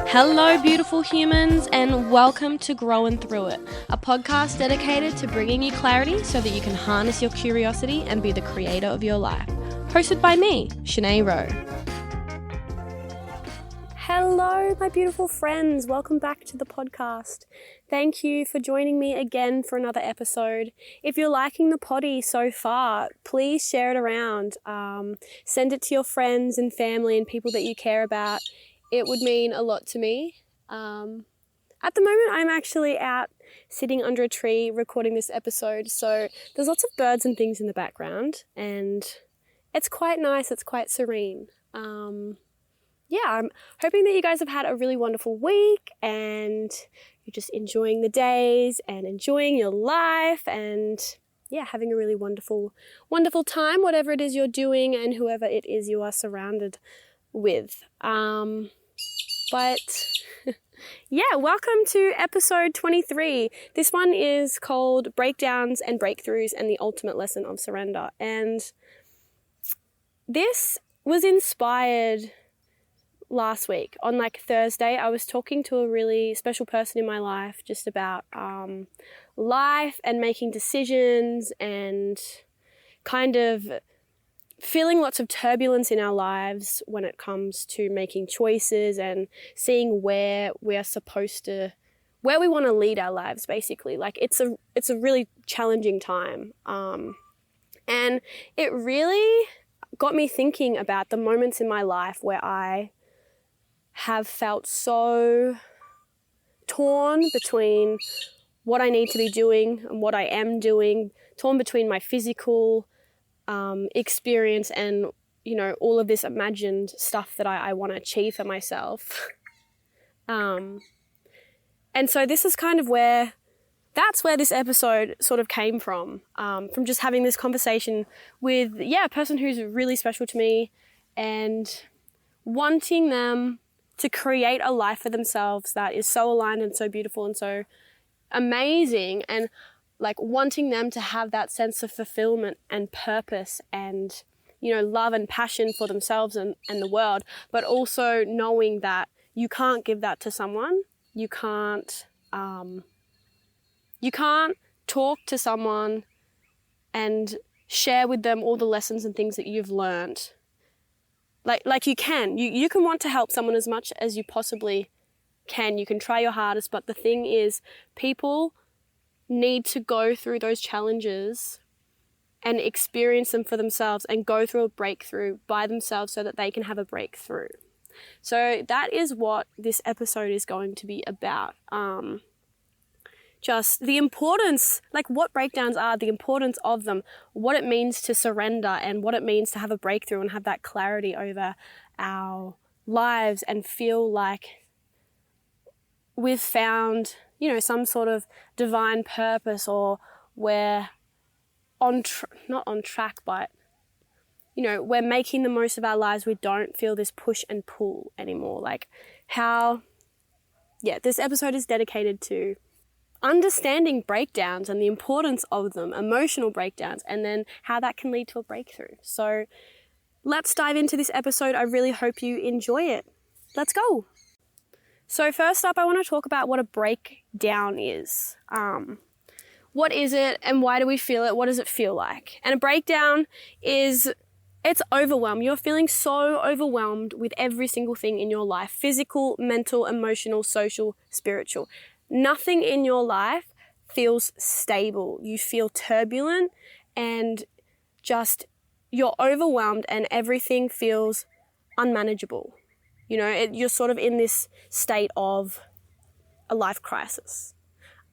Hello, beautiful humans, and welcome to Growing Through It, a podcast dedicated to bringing you clarity so that you can harness your curiosity and be the creator of your life. Hosted by me, Shanae Rowe. Hello, my beautiful friends. Welcome back to the podcast. Thank you for joining me again for another episode. If you're liking the potty so far, please share it around. Send it to your friends and family and people that you care about. It would mean a lot to me. At the moment, I'm actually out sitting under a tree recording this episode, so there's lots of birds and things in the background, and it's quite nice, it's quite serene. I'm hoping that you guys have had a really wonderful week, and you're just enjoying the days and enjoying your life, and having a really wonderful time, whatever it is you're doing and whoever it is you are surrounded with. Welcome to episode 23. This one is called Breakdowns and Breakthroughs and the Ultimate Lesson of Surrender. And this was inspired last week. On Thursday, I was talking to a really special person in my life just about life and making decisions and kind of feeling lots of turbulence in our lives when it comes to making choices and seeing where we want to lead our lives, basically. It's a really challenging time. And it really got me thinking about the moments in my life where I have felt so torn between what I need to be doing and what I am doing, torn between my physical experience and, all of this imagined stuff that I want to achieve for myself. And so this is kind of that's where this episode sort of came from just having this conversation with, a person who's really special to me and wanting them to create a life for themselves that is so aligned and so beautiful and so amazing, and wanting them to have that sense of fulfillment and purpose and, love and passion for themselves and the world, but also knowing that you can't give that to someone. You can't talk to someone and share with them all the lessons and things that you've learned. Like you can. You can want to help someone as much as you possibly can. You can try your hardest, but the thing is, people need to go through those challenges and experience them for themselves and go through a breakthrough by themselves so that they can have a breakthrough. So that is what this episode is going to be about. Just the importance, what breakdowns are, the importance of them, what it means to surrender and what it means to have a breakthrough and have that clarity over our lives and feel like we've found some sort of divine purpose, or we're not on track, but, we're making the most of our lives. We don't feel this push and pull anymore. This episode is dedicated to understanding breakdowns and the importance of them, emotional breakdowns, and then how that can lead to a breakthrough. So let's dive into this episode. I really hope you enjoy it. Let's go. So first up, I want to talk about what a breakdown is. What is it and why do we feel it? What does it feel like? And a breakdown it's overwhelm. You're feeling so overwhelmed with every single thing in your life: physical, mental, emotional, social, spiritual. Nothing in your life feels stable. You feel turbulent and just you're overwhelmed and everything feels unmanageable. You're sort of in this state of a life crisis.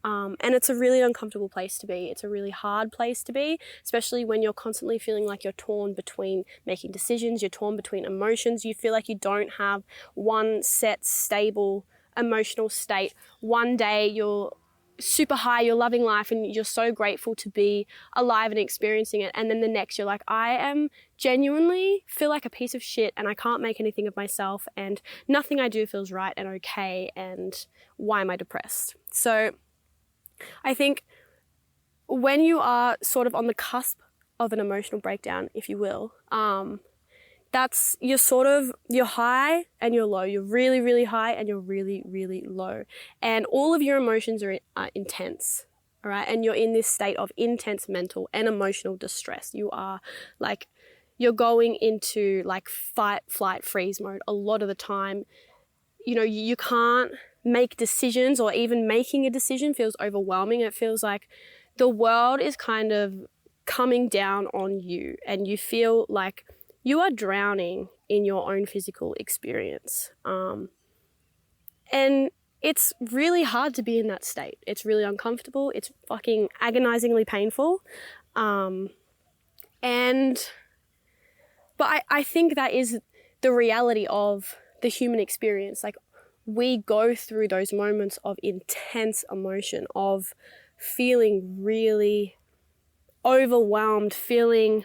And it's a really uncomfortable place to be. It's a really hard place to be, especially when you're constantly feeling like you're torn between making decisions, you're torn between emotions. You feel like you don't have one set, stable emotional state. One day you're super high, you're loving life and you're so grateful to be alive and experiencing it. And then the next you're like, I am genuinely feel like a piece of shit and I can't make anything of myself and nothing I do feels right and okay, and why am I depressed? So I think when you are sort of on the cusp of an emotional breakdown, if you will, that's you're high and you're low. You're really, really high and you're really, really low. And all of your emotions are intense, all right? And you're in this state of intense mental and emotional distress. You're going into like fight, flight, freeze mode a lot of the time. You can't make decisions, or even making a decision feels overwhelming. It feels like the world is kind of coming down on you and you feel like you are drowning in your own physical experience. And it's really hard to be in that state. It's really uncomfortable. It's fucking agonizingly painful. But I think that is the reality of the human experience. Like, we go through those moments of intense emotion, of feeling really overwhelmed, feeling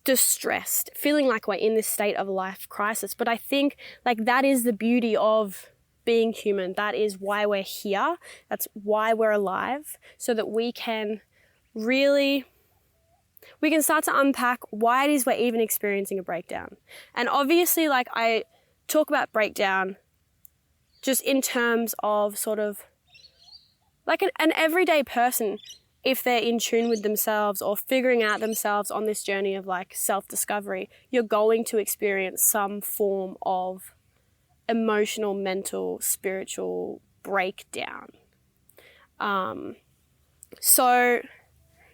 distressed, feeling like we're in this state of life crisis. But I think like that is the beauty of being human. That is why we're here. That's why we're alive, so that we can start to unpack why it is we're even experiencing a breakdown. And obviously, like, I talk about breakdown just in terms of sort of like an everyday person, if they're in tune with themselves or figuring out themselves on this journey of like self-discovery, you're going to experience some form of emotional, mental, spiritual breakdown. So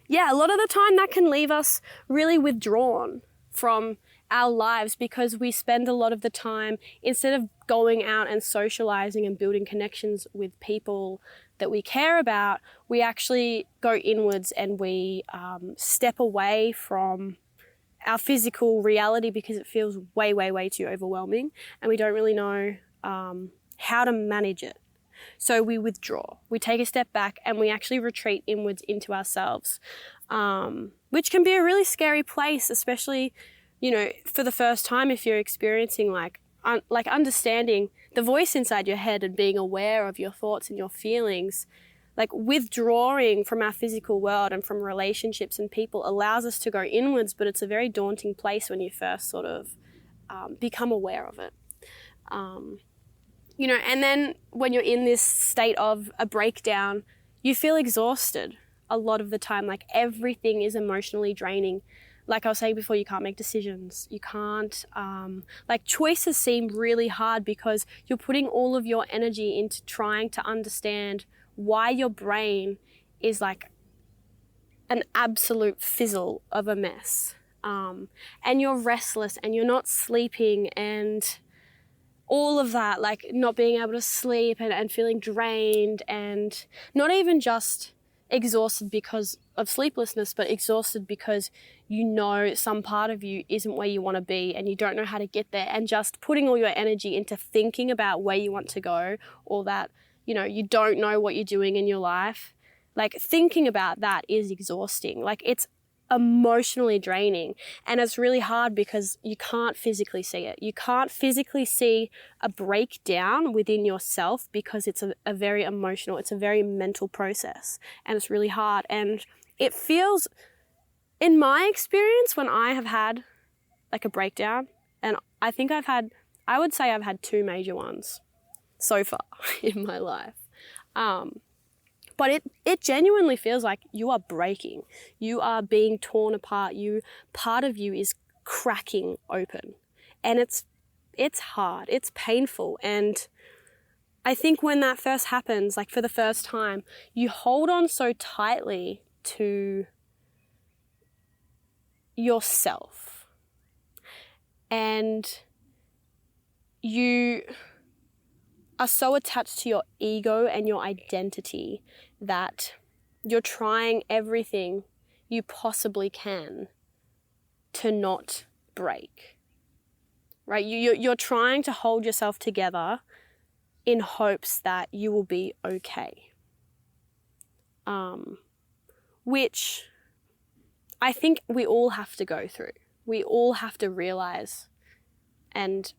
yeah, a lot of the time that can leave us really withdrawn from our lives, because we spend a lot of the time, instead of going out and socializing and building connections with people that we care about, we actually go inwards and we step away from our physical reality because it feels way, way, way too overwhelming, and we don't really know how to manage it. So we withdraw, we take a step back, and we actually retreat inwards into ourselves, which can be a really scary place, especially, for the first time, if you're experiencing like understanding the voice inside your head and being aware of your thoughts and your feelings. Like, withdrawing from our physical world and from relationships and people allows us to go inwards, but it's a very daunting place when you first sort of become aware of it. And then when you're in this state of a breakdown, you feel exhausted a lot of the time. Like, everything is emotionally draining. Like I was saying before, you can't make decisions. You can't, choices seem really hard because you're putting all of your energy into trying to understand why your brain is like an absolute fizzle of a mess. And you're restless and you're not sleeping, and all of that, like not being able to sleep and feeling drained, and not even just exhausted because of sleeplessness, but exhausted because some part of you isn't where you want to be and you don't know how to get there, and just putting all your energy into thinking about where you want to go, or that, you don't know what you're doing in your life. Like, thinking about that is exhausting. Like, it's emotionally draining, and it's really hard because you can't physically see it. You can't physically see a breakdown within yourself because it's a very emotional, it's a very mental process, and it's really hard. And it feels, in my experience, when I have had like a breakdown, and I would say I've had 2 major ones so far in my life. But it genuinely feels like you are breaking. You are being torn apart. Part of you is cracking open. And it's hard. It's painful. And I think when that first happens, like for the first time, you hold on so tightly to yourself. And you are so attached to your ego and your identity that you're trying everything you possibly can to not break, right? You're trying to hold yourself together in hopes that you will be okay, which I think we all have to go through. We all have to realize and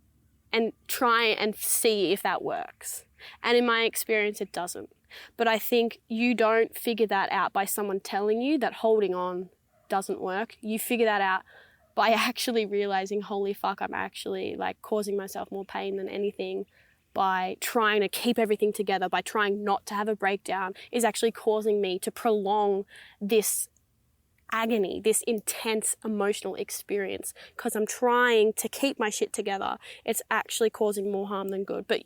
try and see if that works. And in my experience, it doesn't. But I think you don't figure that out by someone telling you that holding on doesn't work. You figure that out by actually realizing, holy fuck, I'm actually like causing myself more pain than anything by trying to keep everything together, by trying not to have a breakdown, is actually causing me to prolong this agony, this intense emotional experience, because I'm trying to keep my shit together. It's actually causing more harm than good. But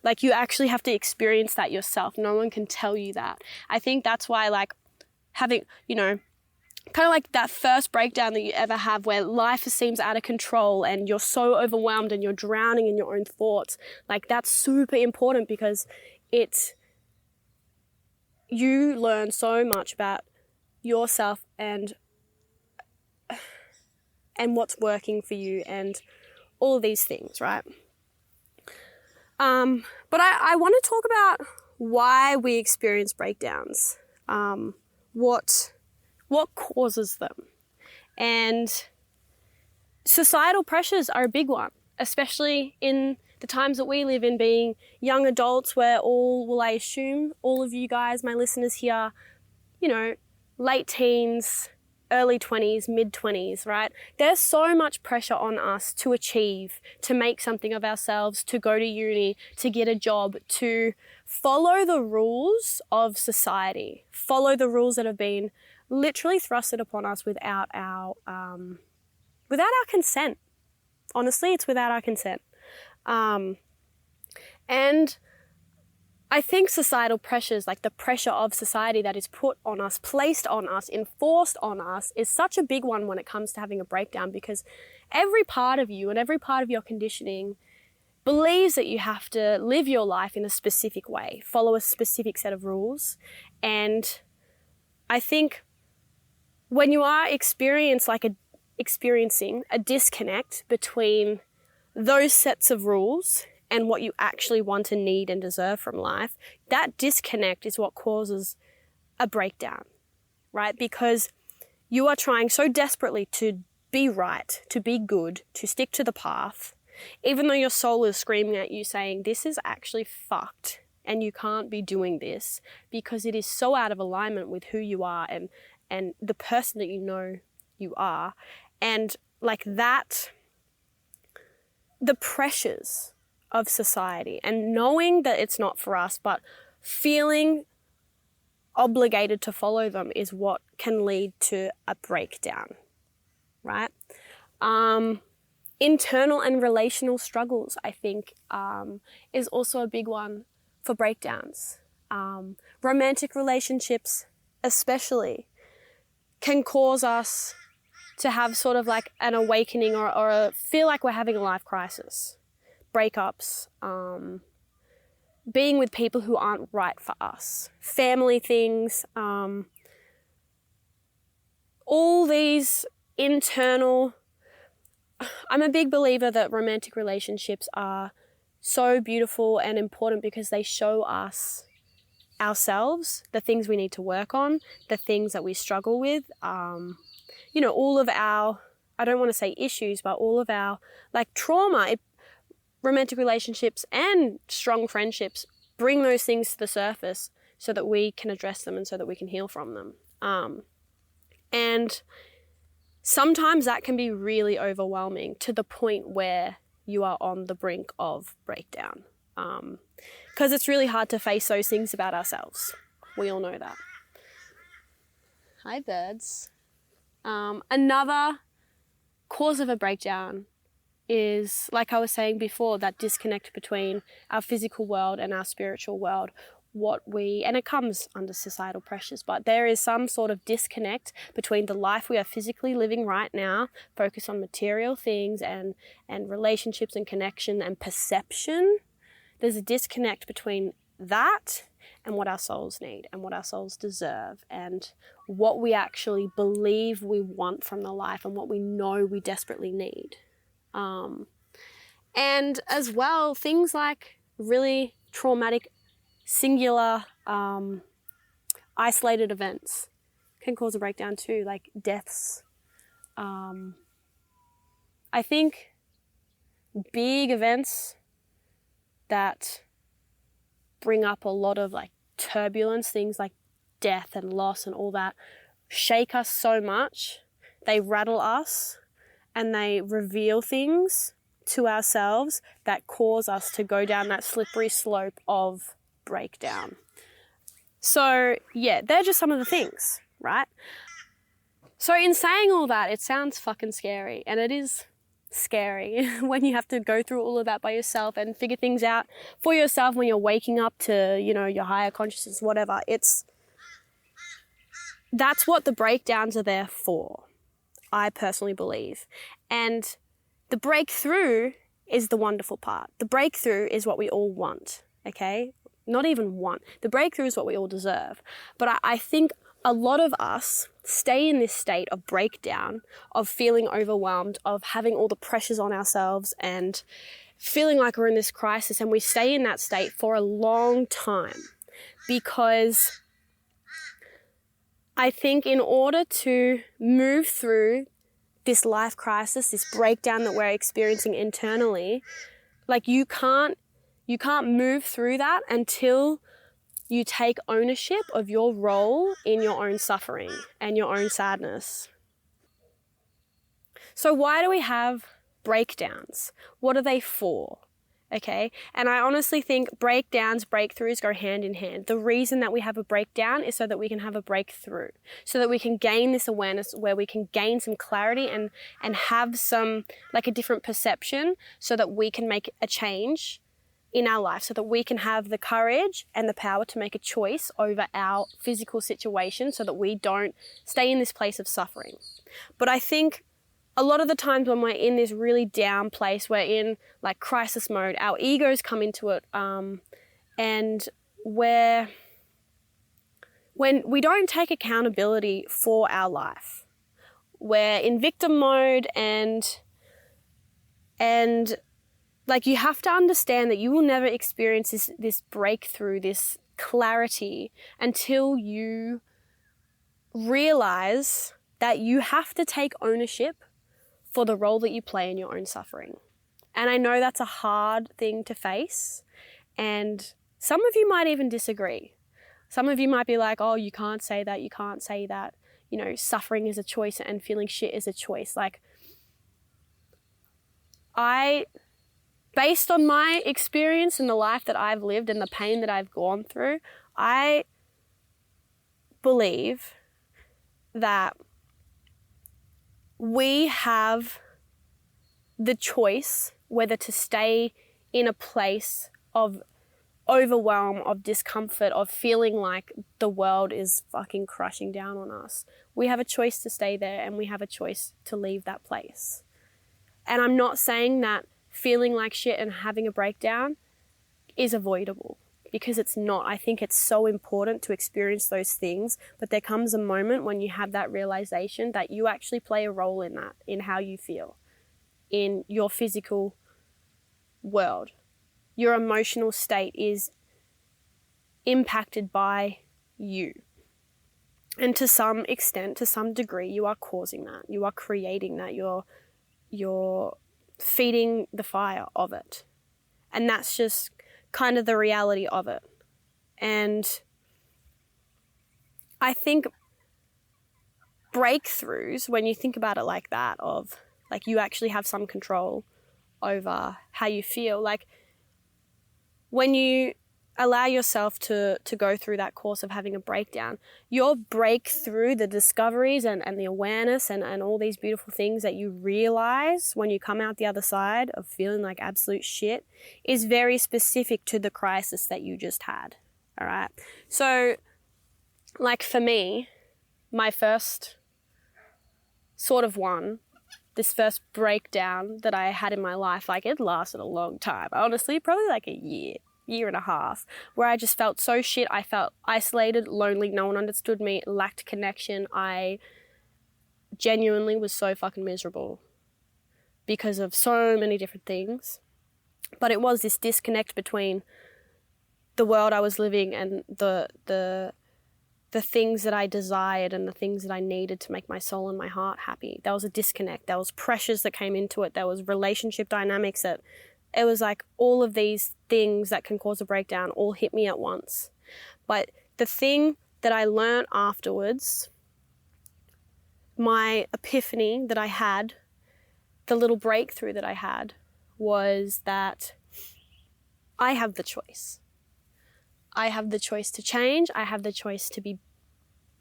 like, you actually have to experience that yourself. No one can tell you that. I think that's why, like, having, you know, kind of like that first breakdown that you ever have where life seems out of control and you're so overwhelmed and you're drowning in your own thoughts, like, that's super important, because you learn so much about yourself and what's working for you and all of these things, right? But I want to talk about why we experience breakdowns, what causes them. And societal pressures are a big one, especially in the times that we live in, being young adults, where I assume all of you guys, my listeners here, you know, late teens, early 20s, mid 20s, right? There's so much pressure on us to achieve, to make something of ourselves, to go to uni, to get a job, to follow the rules of society, follow the rules that have been literally thrusted upon us without our consent. Honestly, it's without our consent. And I think societal pressures, like the pressure of society that is put on us, placed on us, enforced on us, is such a big one when it comes to having a breakdown, because every part of you and every part of your conditioning believes that you have to live your life in a specific way, follow a specific set of rules. And I think when you are experiencing a disconnect between those sets of rules and what you actually want and need and deserve from life, that disconnect is what causes a breakdown, right? Because you are trying so desperately to be right, to be good, to stick to the path, even though your soul is screaming at you saying, this is actually fucked and you can't be doing this, because it is so out of alignment with who you are and the person that you know you are. And like that, the pressures of society and knowing that it's not for us, but feeling obligated to follow them, is what can lead to a breakdown, right? Internal and relational struggles, I think, is also a big one for breakdowns. Romantic relationships especially can cause us to have sort of like an awakening or feel like we're having a life crisis. Breakups, being with people who aren't right for us, family things, all these internal... I'm a big believer that romantic relationships are so beautiful and important because they show us ourselves, the things we need to work on, the things that we struggle with, all of our, I don't want to say issues, but all of our like trauma. Romantic relationships and strong friendships bring those things to the surface so that we can address them and so that we can heal from them. And sometimes that can be really overwhelming to the point where you are on the brink of breakdown. Because it's really hard to face those things about ourselves. We all know that. Hi, birds. Another cause of a breakdown is, like I was saying before, that disconnect between our physical world and our spiritual world. And it comes under societal pressures, but there is some sort of disconnect between the life we are physically living right now, focused on material things and relationships and connection and perception. There's a disconnect between that and what our souls need and what our souls deserve and what we actually believe we want from the life and what we know we desperately need. And as well, things like really traumatic, singular, isolated events can cause a breakdown too, like deaths. I think big events that bring up a lot of like turbulence, things like death and loss and all that, shake us so much, they rattle us, and they reveal things to ourselves that cause us to go down that slippery slope of breakdown. So yeah, they're just some of the things, right? So in saying all that, it sounds fucking scary, and it is scary when you have to go through all of that by yourself and figure things out for yourself when you're waking up to, your higher consciousness, whatever. That's what the breakdowns are there for, I personally believe. And the breakthrough is the wonderful part. The breakthrough is what we all want, okay? Not even want. The breakthrough is what we all deserve. But I think a lot of us stay in this state of breakdown, of feeling overwhelmed, of having all the pressures on ourselves and feeling like we're in this crisis, and we stay in that state for a long time because I think in order to move through this life crisis, this breakdown that we're experiencing internally, like you can't move through that until you take ownership of your role in your own suffering and your own sadness. So why do we have breakdowns? What are they for? Okay, and I honestly think breakdowns, breakthroughs go hand in hand. The reason that we have a breakdown is so that we can have a breakthrough, so that we can gain this awareness where we can gain some clarity and have some, like a different perception, so that we can make a change in our life, so that we can have the courage and the power to make a choice over our physical situation so that we don't stay in this place of suffering. But I think a lot of the times when we're in this really down place, we're in like crisis mode, our egos come into it, and when we don't take accountability for our life, we're in victim mode, and like you have to understand that you will never experience this breakthrough, this clarity, until you realize that you have to take ownership for the role that you play in your own suffering. And I know that's a hard thing to face, and some of you might even disagree. Some of you might be like, oh, you can't say that, you can't say that. Suffering is a choice and feeling shit is a choice. Like, based on my experience and the life that I've lived and the pain that I've gone through, I believe that we have the choice whether to stay in a place of overwhelm, of discomfort, of feeling like the world is fucking crushing down on us. We have a choice to stay there, and we have a choice to leave that place. And I'm not saying that feeling like shit and having a breakdown is avoidable, because it's not. I think it's so important to experience those things, but there comes a moment when you have that realization that you actually play a role in that, in how you feel, in your physical world. Your emotional state is impacted by you. And to some extent, to some degree, you are causing that. You are creating that. You're feeding the fire of it. And that's just kind of the reality of it. And I think breakthroughs, when you think about it like that, of like you actually have some control over how you feel, like when you allow yourself to go through that course of having a breakdown, your breakthrough, the discoveries and the awareness and all these beautiful things that you realize when you come out the other side of feeling like absolute shit, is very specific to the crisis that you just had. All right. So like for me, my first sort of this first breakdown that I had in my life, like it lasted a long time. Honestly, probably like a year and a half, where I just felt so shit. I felt isolated, lonely, no one understood me, lacked connection. I genuinely was so fucking miserable because of so many different things. But it was this disconnect between the world I was living and the things that I desired and the things that I needed to make my soul and my heart happy. There was a disconnect. There was pressures that came into it. There was relationship dynamics that it was like all of these things that can cause a breakdown all hit me at once. But the thing that I learned afterwards my epiphany that I had, the little breakthrough that I had, was that I have the choice. I have the choice to change. I have the choice to be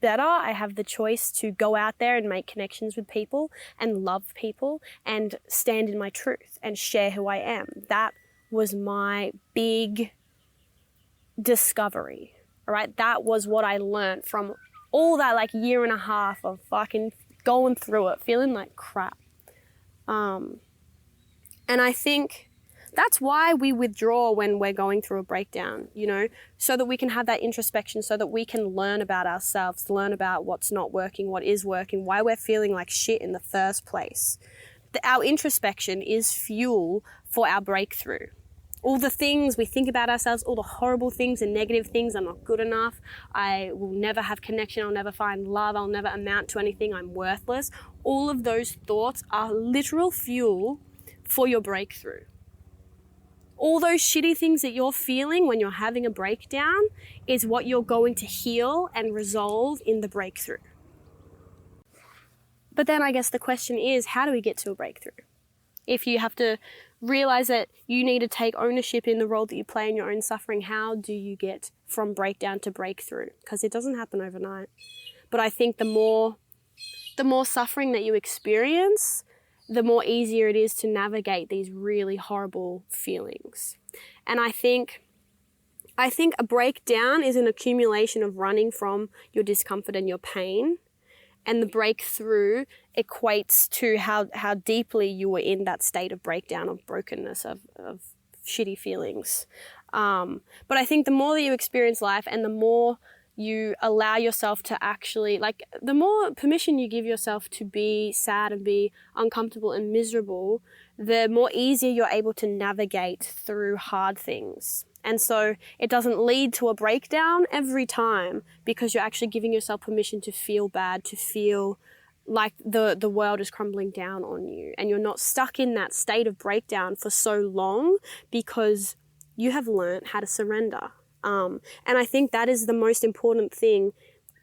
better. I have the choice to go out there and make connections with people and love people and stand in my truth and share who I am. That was my big discovery, all right? That was what I learned from all that like year and a half of fucking going through it, feeling like crap. And I think that's why we withdraw when we're going through a breakdown, you know, so that we can have that introspection, so that we can learn about ourselves, learn about what's not working, what is working, why we're feeling like shit in the first place. Our introspection is fuel for our breakthrough. All the things we think about ourselves, all the horrible things and negative things, I'm not good enough, I will never have connection, I'll never find love, I'll never amount to anything, I'm worthless. All of those thoughts are literal fuel for your breakthrough. All those shitty things that you're feeling when you're having a breakdown is what you're going to heal and resolve in the breakthrough. But then I guess the question is, how do we get to a breakthrough? If you have to realize that you need to take ownership in the role that you play in your own suffering, how do you get from breakdown to breakthrough? Because it doesn't happen overnight. But I think the more suffering that you experience, the more easier it is to navigate these really horrible feelings. And I think a breakdown is an accumulation of running from your discomfort and your pain. And the breakthrough equates to how deeply you were in that state of breakdown, of brokenness, of shitty feelings. But I think the more that you experience life and the more you allow yourself to actually, like, the more permission you give yourself to be sad and be uncomfortable and miserable, the more easier you're able to navigate through hard things. And so it doesn't lead to a breakdown every time, because you're actually giving yourself permission to feel bad, to feel like the world is crumbling down on you. And you're not stuck in that state of breakdown for so long because you have learned how to surrender. And I think that is the most important thing,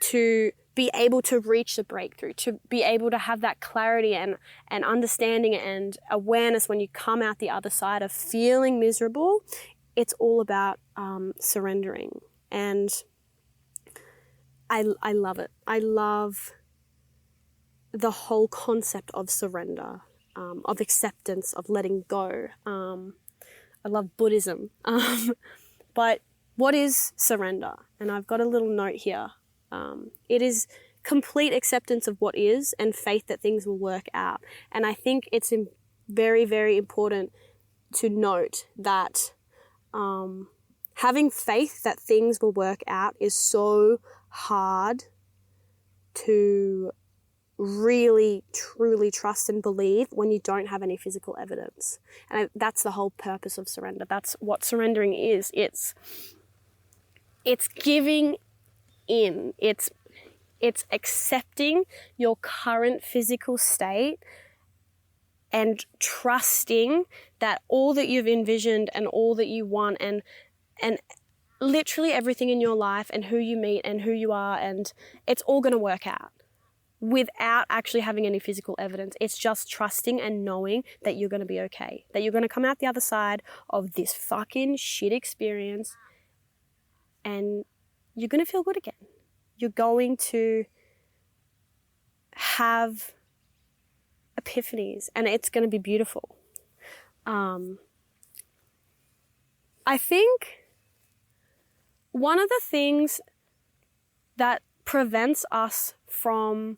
to be able to reach the breakthrough, to be able to have that clarity and understanding and awareness when you come out the other side of feeling miserable. It's all about surrendering. And I love it. I love the whole concept of surrender, of acceptance, of letting go. I love Buddhism. But what is surrender? And I've got a little note here. It is complete acceptance of what is and faith that things will work out. And I think it's very, very important to note that having faith that things will work out is so hard to really, truly trust and believe when you don't have any physical evidence. And that's the whole purpose of surrender. That's what surrendering is. It's giving in. It's accepting your current physical state and trusting that all that you've envisioned and all that you want and literally everything in your life and who you meet and who you are, and it's all going to work out without actually having any physical evidence. It's just trusting and knowing that you're going to be okay, that you're going to come out the other side of this fucking shit experience and you're going to feel good again. You're going to have epiphanies and it's going to be beautiful. I think one of the things that prevents us from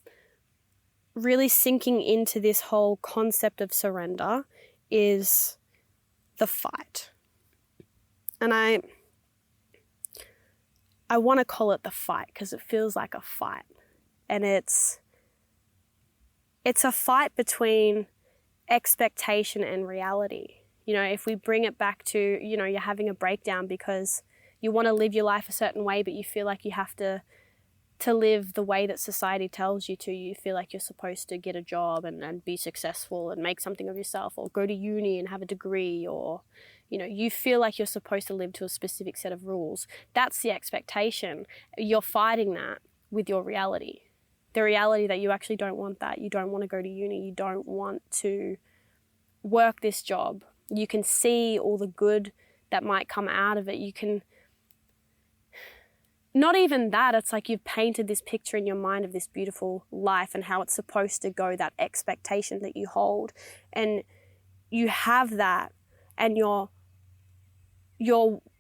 really sinking into this whole concept of surrender is the fight. And I want to call it the fight because it feels like a fight. And it's a fight between expectation and reality. You know, if we bring it back to, you know, you're having a breakdown because you want to live your life a certain way, but you feel like you have to live the way that society tells you to. You feel like you're supposed to get a job and be successful and make something of yourself, or go to uni and have a degree, or, you know, you feel like you're supposed to live to a specific set of rules. That's the expectation. You're fighting that with your reality. the reality that you actually don't want that. You don't want to go to uni. You don't want to work this job. You can see all the good that might come out of it. You can, not even that, it's like you've painted this picture in your mind of this beautiful life and how it's supposed to go, that expectation that you hold. And you have that, and you're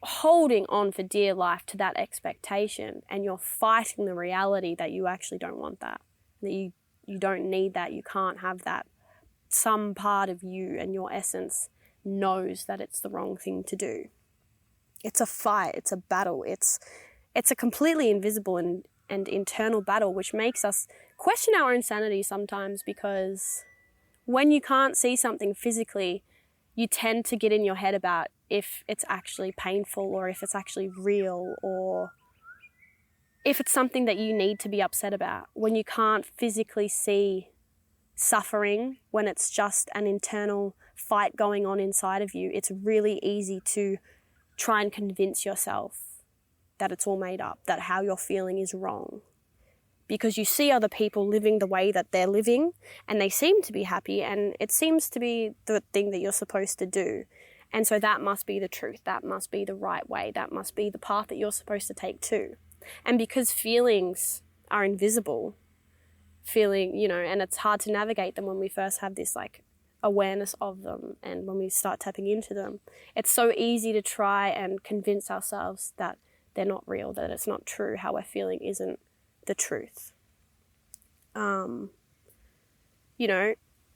holding on for dear life to that expectation, and you're fighting the reality that you actually don't want that you don't need that, you can't have that. Some part of you and your essence knows that it's the wrong thing to do. It's a fight, it's a battle, it's a completely invisible and internal battle, which makes us question our own sanity sometimes, because when you can't see something physically, you tend to get in your head about if it's actually painful, or if it's actually real, or if it's something that you need to be upset about. When you can't physically see suffering, when it's just an internal fight going on inside of you, it's really easy to try and convince yourself that it's all made up, that how you're feeling is wrong. Because you see other people living the way that they're living, and they seem to be happy, and it seems to be the thing that you're supposed to do. And so that must be the truth. That must be the right way. That must be the path that you're supposed to take too. And because feelings are invisible, and it's hard to navigate them when we first have this like awareness of them, and when we start tapping into them, it's so easy to try and convince ourselves that they're not real, that it's not true, how we're feeling isn't the truth.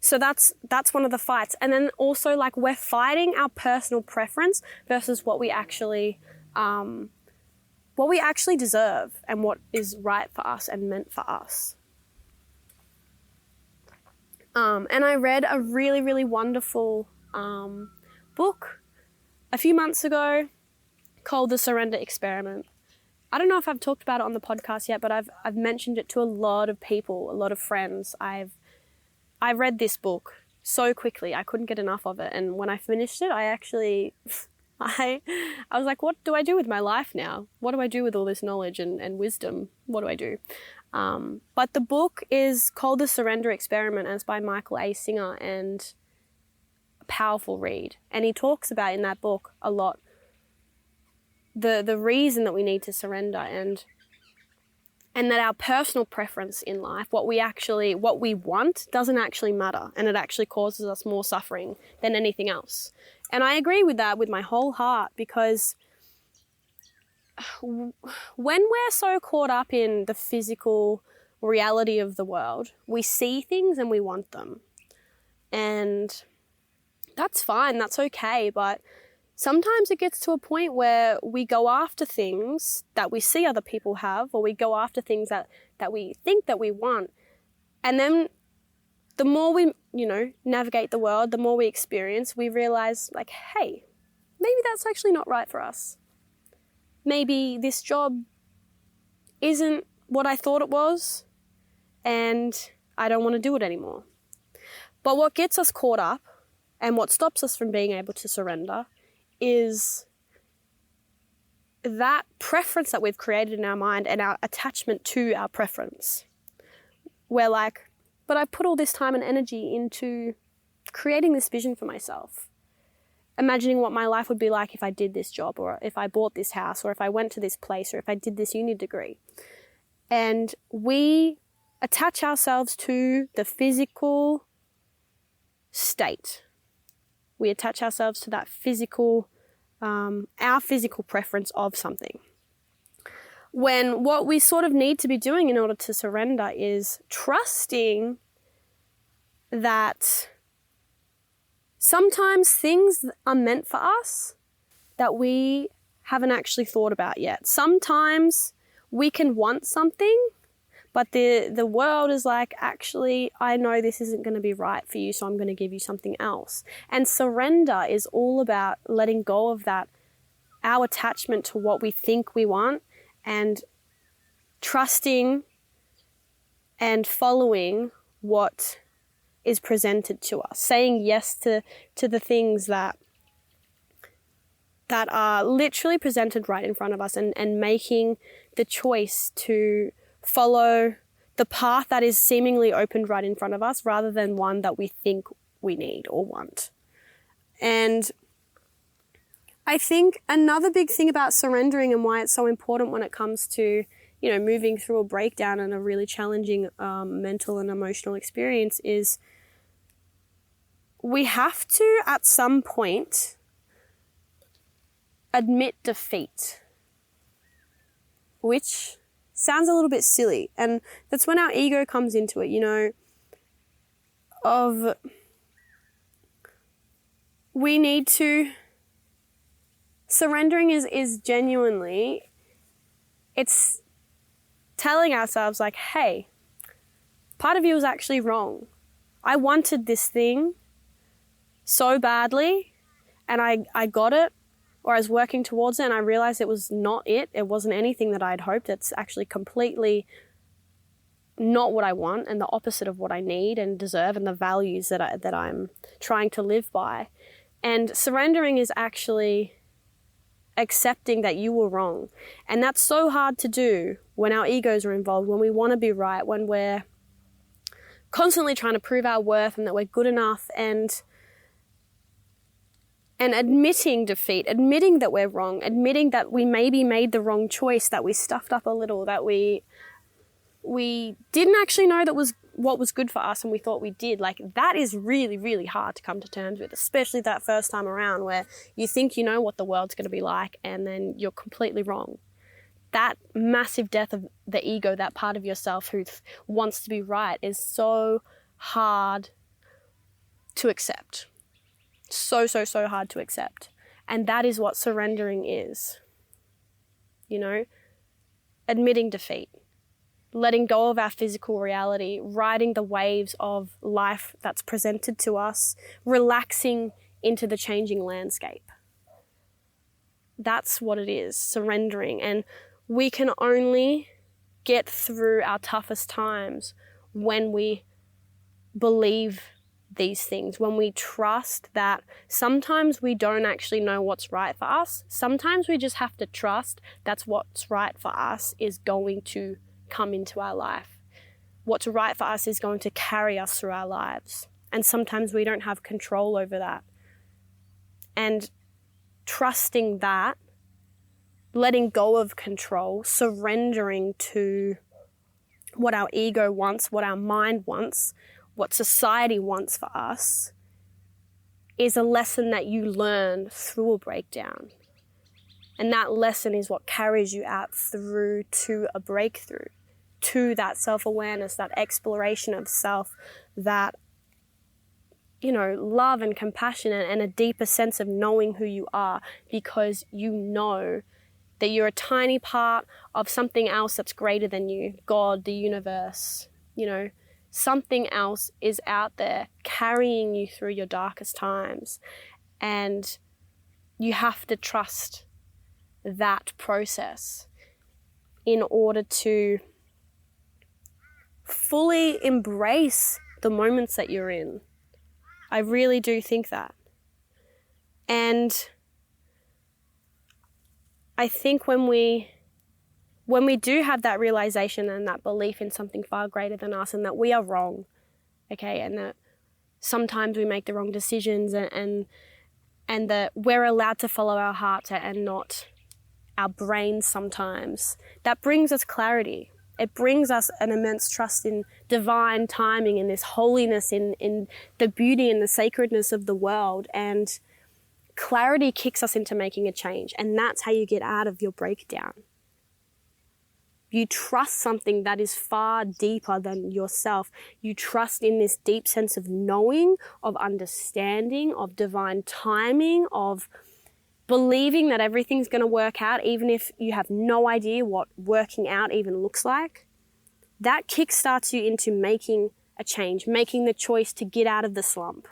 So that's one of the fights. And then also, like, we're fighting our personal preference versus what we actually deserve, and what is right for us and meant for us. And I read a really, really wonderful book a few months ago called The Surrender Experiment. I don't know if I've talked about it on the podcast yet, but I've mentioned it to a lot of people, a lot of friends. I read this book so quickly, I couldn't get enough of it. And when I finished it, I was like, what do I do with my life now? What do I do with all this knowledge and wisdom? What do I do? But the book is called The Surrender Experiment, and it's by Michael A. Singer, and a powerful read. And he talks about in that book a lot the reason that we need to surrender, and that our personal preference in life, what we want, doesn't actually matter, and it actually causes us more suffering than anything else. And I agree with that with my whole heart, because when we're so caught up in the physical reality of the world, we see things and we want them. And that's fine, that's okay, but sometimes it gets to a point where we go after things that we see other people have, or we go after things that we think that we want. And then the more we, navigate the world, the more we experience, we realize, like, hey, maybe that's actually not right for us. Maybe this job isn't what I thought it was, and I don't want to do it anymore. But what gets us caught up, and what stops us from being able to surrender, is that preference that we've created in our mind and our attachment to our preference. We're like, but I put all this time and energy into creating this vision for myself, imagining what my life would be like if I did this job, or if I bought this house, or if I went to this place, or if I did this uni degree. And we attach ourselves to the physical state. We attach ourselves to that physical, our physical preference of something. When what we sort of need to be doing in order to surrender is trusting that sometimes things are meant for us that we haven't actually thought about yet. Sometimes we can want something, but the world is like, actually, I know this isn't going to be right for you, so I'm going to give you something else. And surrender is all about letting go of that, our attachment to what we think we want, and trusting and following what is presented to us. Saying yes to the things that are literally presented right in front of us, and making the choice to follow the path that is seemingly opened right in front of us rather than one that we think we need or want. And I think another big thing about surrendering and why it's so important when it comes to, moving through a breakdown and a really challenging mental and emotional experience is we have to, at some point, admit defeat, which sounds a little bit silly. And that's when our ego comes into it, we need to, surrendering is genuinely, it's telling ourselves like, hey, part of you was actually wrong. I wanted this thing so badly and I got it, or I was working towards it and I realized it was not it. It wasn't anything that I'd hoped. It's actually completely not what I want and the opposite of what I need and deserve and the values that I'm trying to live by. And surrendering is actually accepting that you were wrong. And that's so hard to do when our egos are involved, when we want to be right, when we're constantly trying to prove our worth and that we're good enough, and admitting defeat, admitting that we're wrong, admitting that we maybe made the wrong choice, that we stuffed up a little, that we didn't actually know that was what was good for us and we thought we did. Like, that is really, really hard to come to terms with, especially that first time around where you think you know what the world's going to be like and then you're completely wrong. That massive death of the ego, that part of yourself who wants to be right, is so hard to accept. So hard to accept. And that is what surrendering is. Admitting defeat. Letting go of our physical reality, riding the waves of life that's presented to us, relaxing into the changing landscape. That's what it is, surrendering. And we can only get through our toughest times when we believe these things, when we trust that sometimes we don't actually know what's right for us. Sometimes we just have to trust that's what's right for us is going to come into our life. What's right for us is going to carry us through our lives. And sometimes we don't have control over that. And trusting that, letting go of control, surrendering to what our ego wants, what our mind wants, what society wants for us, is a lesson that you learn through a breakdown. And that lesson is what carries you out through to a breakthrough, to that self-awareness, that exploration of self, that, love and compassion and a deeper sense of knowing who you are, because you know that you're a tiny part of something else that's greater than you, God, the universe, something else is out there carrying you through your darkest times. And you have to trust that process in order to fully embrace the moments that you're in. I really do think that. And I think when we do have that realization and that belief in something far greater than us and that we are wrong, okay, and that sometimes we make the wrong decisions and that we're allowed to follow our hearts and not our brains sometimes, that brings us clarity. It brings us an immense trust in divine timing, in this holiness, in the beauty and the sacredness of the world. And clarity kicks us into making a change. And that's how you get out of your breakdown. You trust something that is far deeper than yourself. You trust in this deep sense of knowing, of understanding, of divine timing, of believing that everything's going to work out, even if you have no idea what working out even looks like. That kickstarts you into making a change, making the choice to get out of the slump.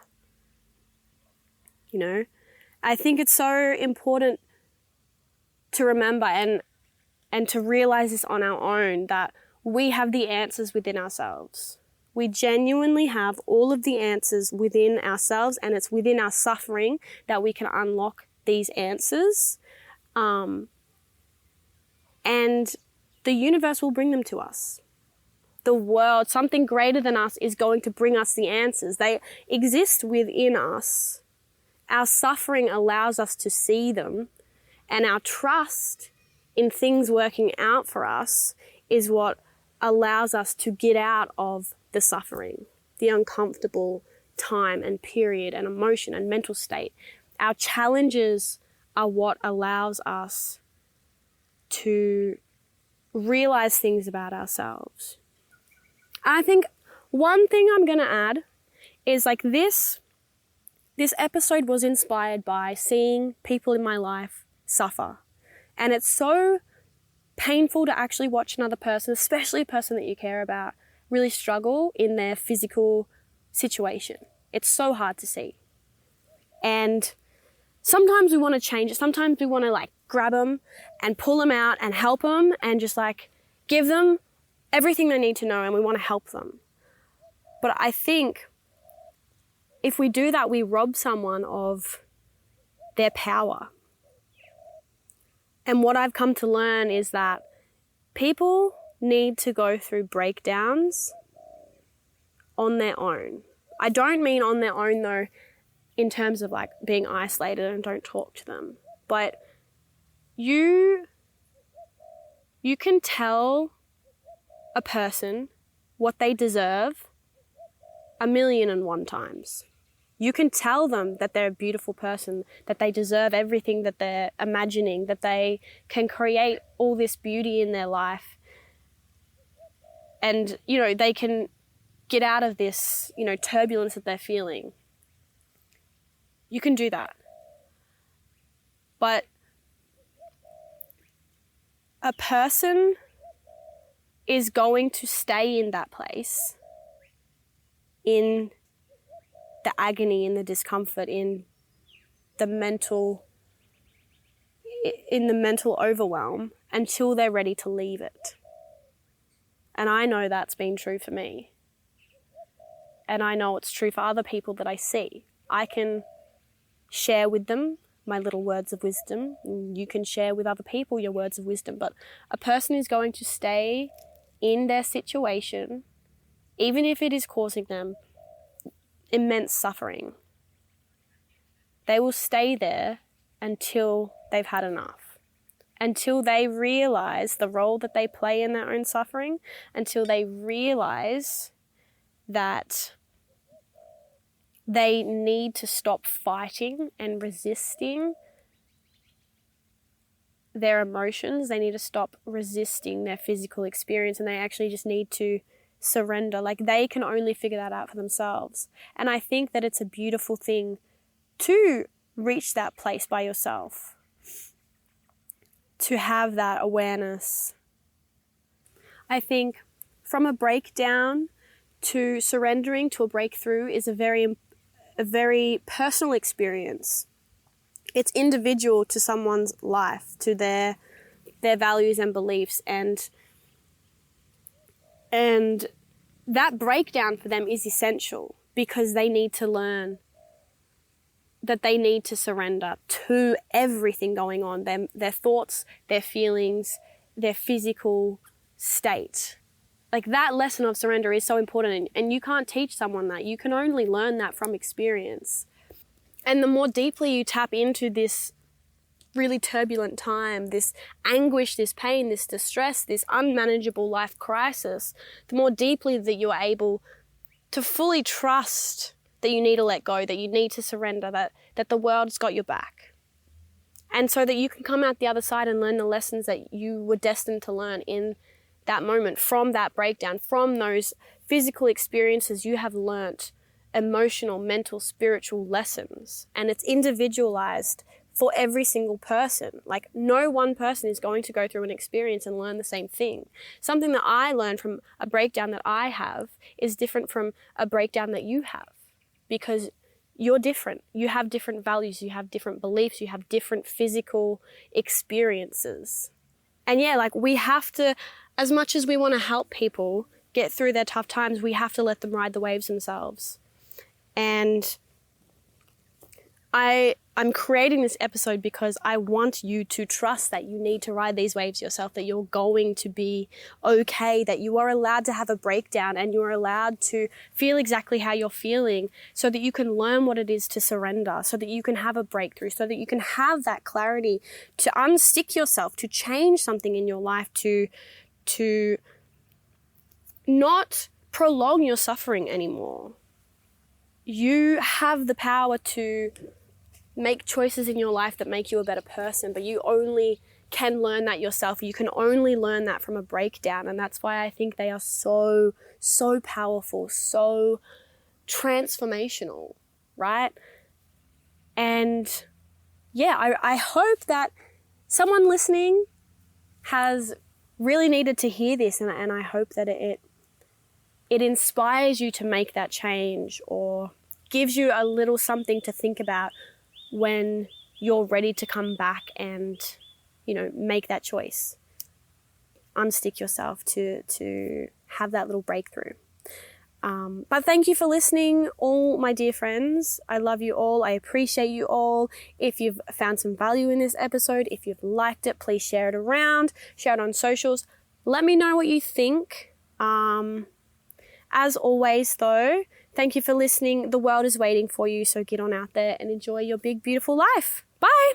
I think it's so important to remember and to realize this on our own, that we have the answers within ourselves. We genuinely have all of the answers within ourselves, and it's within our suffering that we can unlock these answers, and the universe will bring them to us. the world, something greater than us is going to bring us the answers. They exist within us. Our suffering allows us to see them, and our trust in things working out for us is what allows us to get out of the suffering, the uncomfortable time and period and emotion and mental state. Our challenges are what allows us to realize things about ourselves. I think one thing I'm going to add is like this episode was inspired by seeing people in my life suffer. And it's so painful to actually watch another person, especially a person that you care about, really struggle in their physical situation. It's so hard to see. And sometimes we want to change it. Sometimes we want to like grab them and pull them out and help them and just like give them everything they need to know, and we want to help them. But I think if we do that, we rob someone of their power. And what I've come to learn is that people need to go through breakdowns on their own. I don't mean on their own though in terms of like being isolated and don't talk to them. But you can tell a person what they deserve 1,000,001 times. You can tell them that they're a beautiful person, that they deserve everything that they're imagining, that they can create all this beauty in their life. And, you know, they can get out of this, you know, turbulence that they're feeling. You can do that. But a person is going to stay in that place, in the agony, in the discomfort, in the mental overwhelm until they're ready to leave it. And I know that's been true for me. And I know it's true for other people that I see. I can share with them my little words of wisdom, and you can share with other people your words of wisdom, but a person is going to stay in their situation, even if it is causing them immense suffering. They will stay there until they've had enough, until they realize the role that they play in their own suffering, until they realize that they need to stop fighting and resisting their emotions. They need to stop resisting their physical experience, and they actually just need to surrender. Like, they can only figure that out for themselves. And I think that it's a beautiful thing to reach that place by yourself, to have that awareness. I think from a breakdown to surrendering to a breakthrough is a very personal experience. It's individual to someone's life, to their values and beliefs, and that breakdown for them is essential because they need to learn that they need to surrender to everything going on, their thoughts, their feelings, their physical state. Like, that lesson of surrender is so important, and you can't teach someone that. You can only learn that from experience. And the more deeply you tap into this really turbulent time, this anguish, this pain, this distress, this unmanageable life crisis, the more deeply that you are able to fully trust that you need to let go, that you need to surrender, that the world's got your back. And so that you can come out the other side and learn the lessons that you were destined to learn in that moment, from that breakdown, from those physical experiences. You have learnt emotional, mental, spiritual lessons, and it's individualized for every single person. Like, no one person is going to go through an experience and learn the same thing. Something that I learned from a breakdown that I have is different from a breakdown that you have, because you're different. You have different values, you have different beliefs, you have different physical experiences. And yeah, like, we have to, as much as we want to help people get through their tough times, we have to let them ride the waves themselves. And I'm creating this episode because I want you to trust that you need to ride these waves yourself, that you're going to be okay, that you are allowed to have a breakdown and you are allowed to feel exactly how you're feeling so that you can learn what it is to surrender, so that you can have a breakthrough, so that you can have that clarity to unstick yourself, to change something in your life, to not prolong your suffering anymore. You have the power to make choices in your life that make you a better person, but you only can learn that yourself. You can only learn that from a breakdown, and that's why I think they are so powerful, so transformational, right? And yeah, I hope that someone listening has really needed to hear this, and I hope that it inspires you to make that change, or gives you a little something to think about when you're ready to come back and, make that choice. Unstick yourself to have that little breakthrough. But thank you for listening, all my dear friends. I love you all. I appreciate you all. If you've found some value in this episode, if you've liked it, please share it around, share it on socials. Let me know what you think. As always, though, thank you for listening. The world is waiting for you, so get on out there and enjoy your big, beautiful life. Bye.